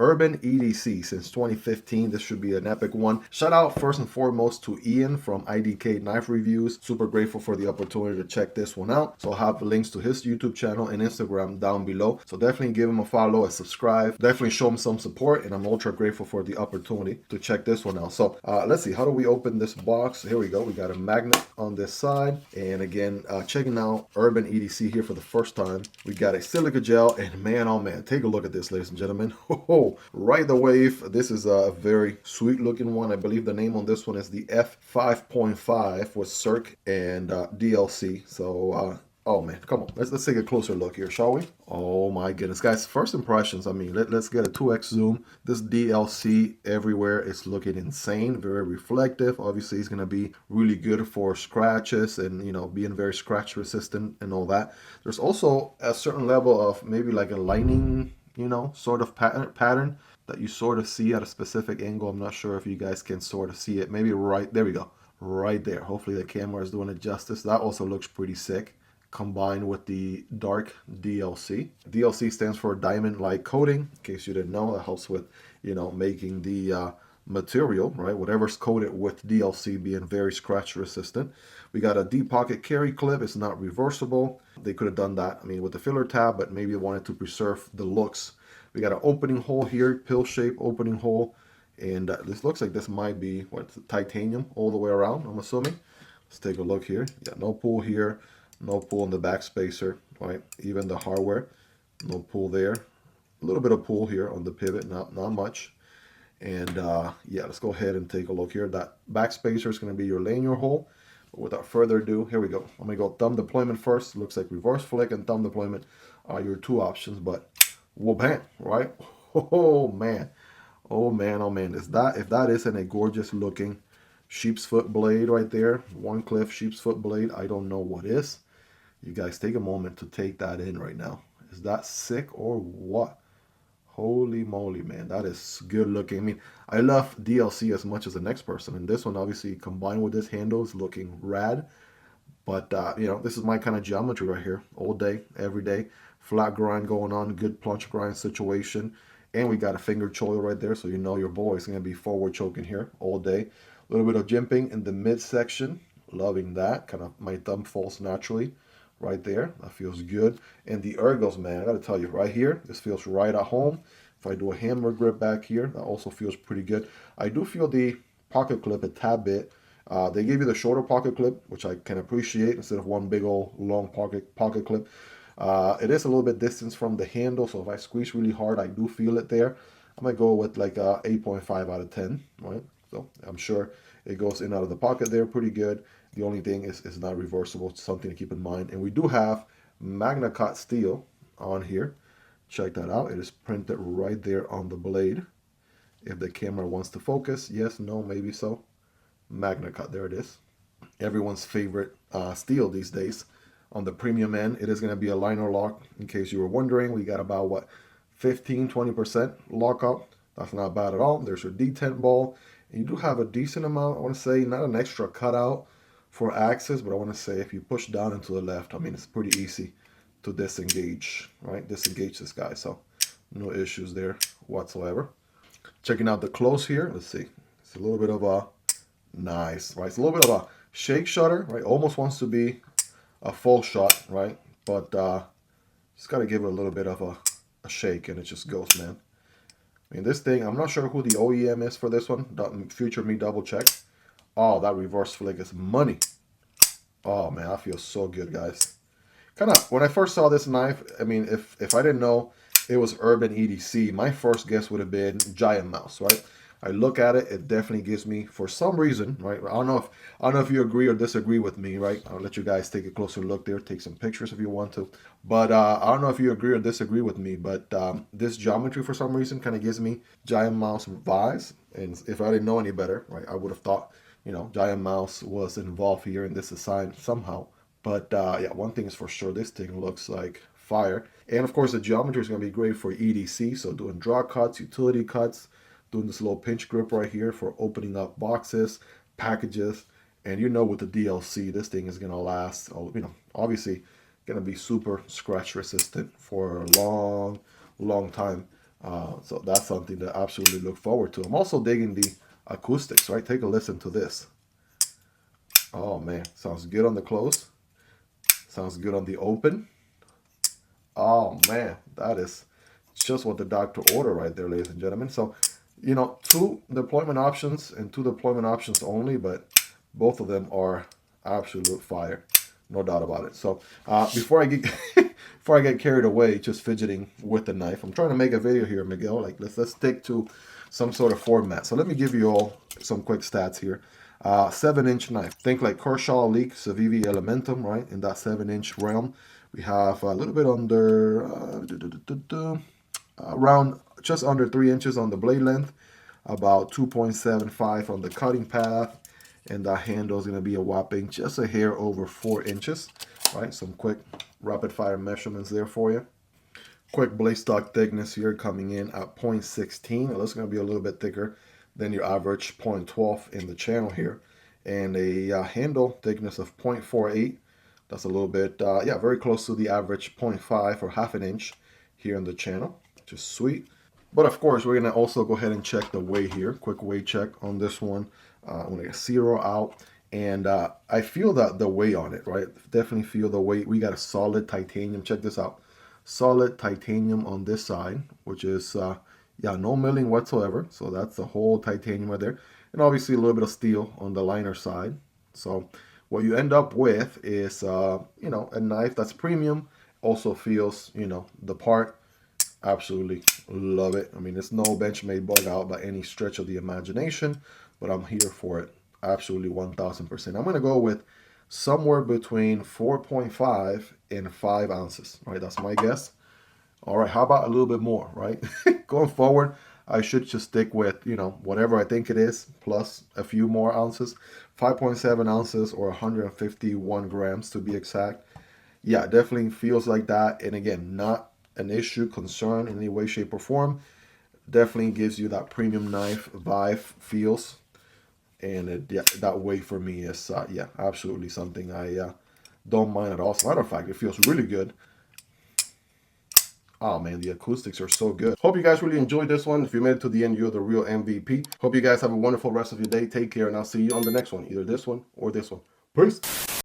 Urban EDC since 2015. This should be an epic one. Shout out first and foremost to Ian from IDK Knife Reviews. Super grateful for the opportunity to check this one out. So I'll have links to his YouTube channel and Instagram down below. So definitely give him a follow, a subscribe. Definitely show him some support, and I'm ultra grateful for the opportunity to check this one out. So let's see, how do we open this box? Here we go. We got a magnet on this side, and again, checking out Urban EDC here for the first time. We got a silica gel, and man, oh man, take a look at this, ladies and gentlemen. Oh, right the wave. This is a very sweet looking one. I believe the name on this one is the F5.5 with Circ and DLC. So oh man, come on, let's take a closer look here, shall we? Oh my goodness, guys, first impressions. I mean, let's get a 2x zoom. This DLC everywhere is looking insane, very reflective. Obviously it's going to be really good for scratches and, you know, being very scratch resistant and all that. There's also a certain level of maybe like a lining, you know, sort of pattern that you sort of see at a specific angle. I'm not sure if you guys can sort of see it. Maybe right there we go, right there. Hopefully the camera is doing it justice. That also looks pretty sick, combined with the dark DLC. DLC stands for diamond-like coating. In case you didn't know, that helps with, you know, making the material, right, whatever's coated with DLC being very scratch resistant. We got a deep pocket carry clip. It's not reversible. They could have done that, I mean, with the filler tab, but maybe they wanted to preserve the looks. We got an opening hole here, pill shape opening hole, and this looks like this might be what, titanium all the way around, I'm assuming. Let's take a look here. Yeah, no pull here. No pull in the back spacer, right? Even the hardware, no pull there. A little bit of pull here on the pivot, not much. And yeah, let's go ahead and take a look here. That back spacer is going to be your lanyard hole. But without further ado, here we go. I'm going to go thumb deployment first. Looks like reverse flick and thumb deployment are your two options. But whoa, bam, right? Oh man, oh man, oh man. If that isn't a gorgeous looking sheep's foot blade right there, One Cliff sheep's foot blade, I don't know what is. You guys take a moment to take that in right now. Is that sick or what? Holy moly, man. That is good looking. I mean, I love DLC as much as the next person. And this one, obviously, combined with this handle, is looking rad. But, you know, this is my kind of geometry right here. All day, every day. Flat grind going on. Good plunge grind situation. And we got a finger choil right there. So you know your boy is going to be forward choking here all day. A little bit of jimping in the midsection. Loving that. Kind of my thumb falls naturally. Right there, that feels good. And the ergos, man, I gotta tell you, right here, this feels right at home. If I do a hammer grip back here, that also feels pretty good. I do feel the pocket clip a tad bit. They gave you the shorter pocket clip, which I can appreciate, instead of one big old long pocket clip. It is a little bit distance from the handle, so if I squeeze really hard, I do feel it there. I might go with like a 8.5 out of 10, right? So I'm sure it goes in and out of the pocket there pretty good. The only thing is it's not reversible. It's something to keep in mind. And we do have Magna Cut steel on here. Check that out. It is printed right there on the blade. If the camera wants to focus, yes, no, maybe so. Magna Cut, there it is. Everyone's favorite steel these days. On the premium end, it is going to be a liner lock. In case you were wondering, we got about, what, 15-20% lockup. That's not bad at all. There's your detent ball. And you do have a decent amount, I want to say, not an extra cutout for access, but I want to say if you push down and to the left, I mean, it's pretty easy to disengage, right? Disengage this guy, so no issues there whatsoever. Checking out the close here, let's see. It's a little bit of a nice, right? It's a little bit of a shake shutter, right? Almost wants to be a full shot, right? But just got to give it a little bit of a shake and it just goes, man. I mean, this thing, I'm not sure who the OEM is for this one. Future me double check. Oh, that reverse flick is money. Oh, man, that feels so good, guys. Kind of, when I first saw this knife, I mean, if I didn't know it was Urban EDC, my first guess would have been Giant Mouse, right? I look at it, it definitely gives me, for some reason, right? I don't know if you agree or disagree with me, right? I'll let you guys take a closer look there, take some pictures if you want to. But I don't know if you agree or disagree with me, but this geometry for some reason kind of gives me Giant Mouse vibes. And if I didn't know any better, right, I would have thought, you know, Giant Mouse was involved here in this design somehow. But yeah, one thing is for sure, this thing looks like fire. And of course, the geometry is going to be great for EDC. So doing draw cuts, utility cuts, doing this little pinch grip right here for opening up boxes, packages. And you know, with the DLC, this thing is going to last, you know, obviously going to be super scratch resistant for a long time. So that's something to absolutely look forward to. I'm also digging the acoustics, right? Take a listen to this. Oh man, sounds good on the close. Sounds good on the open. Oh man, that is just what the doctor ordered right there, ladies and gentlemen. So, you know, 2 deployment options and 2 deployment options only, but both of them are absolute fire, no doubt about it. So before I get before I get carried away just fidgeting with the knife, I'm trying to make a video here, Miguel. Like let's stick to some sort of format. So let me give you all some quick stats here. 7-inch knife. Think like Kershaw Leak Civivi Elementum, right? In that 7-inch realm. We have a little bit under around just under 3 inches on the blade length, about 2.75 on the cutting path, and that handle is going to be a whopping just a hair over 4 inches, right? Some quick rapid fire measurements there for you. Quick blade stock thickness here coming in at 0.16. Well, it's going to be a little bit thicker than your average 0.12 in the channel here, and a handle thickness of 0.48. That's a little bit, yeah, very close to the average 0.5 or half an inch here in the channel, which is sweet. But of course, we're gonna also go ahead and check the weight here. Quick weight check on this one. I'm gonna zero out, and I feel that the weight on it, right? Definitely feel the weight. We got a solid titanium. Check this out. Solid titanium on this side, which is, yeah, no milling whatsoever. So that's the whole titanium right there. And obviously a little bit of steel on the liner side. So what you end up with is, you know, a knife that's premium, also feels, you know, the part. Absolutely love it. I mean, it's no Benchmade bug out by any stretch of the imagination, but I'm here for it. Absolutely 1000%. I'm going to go with somewhere between 4.5 and 5 ounces, right? That's my guess. All right, how about a little bit more, right? Going forward, I should just stick with, you know, whatever I think it is, plus a few more ounces. 5.7 ounces or 151 grams to be exact. Yeah, definitely feels like that. And again, not an issue, concern in any way, shape, or form. Definitely gives you that premium knife vibe feels. And it, yeah, that weight for me is, yeah, absolutely something I don't mind at all. As a matter of fact, it feels really good. Oh man, the acoustics are so good. Hope you guys really enjoyed this one. If you made it to the end, you're the real MVP. Hope you guys have a wonderful rest of your day. Take care, and I'll see you on the next one. Either this one or this one. Peace.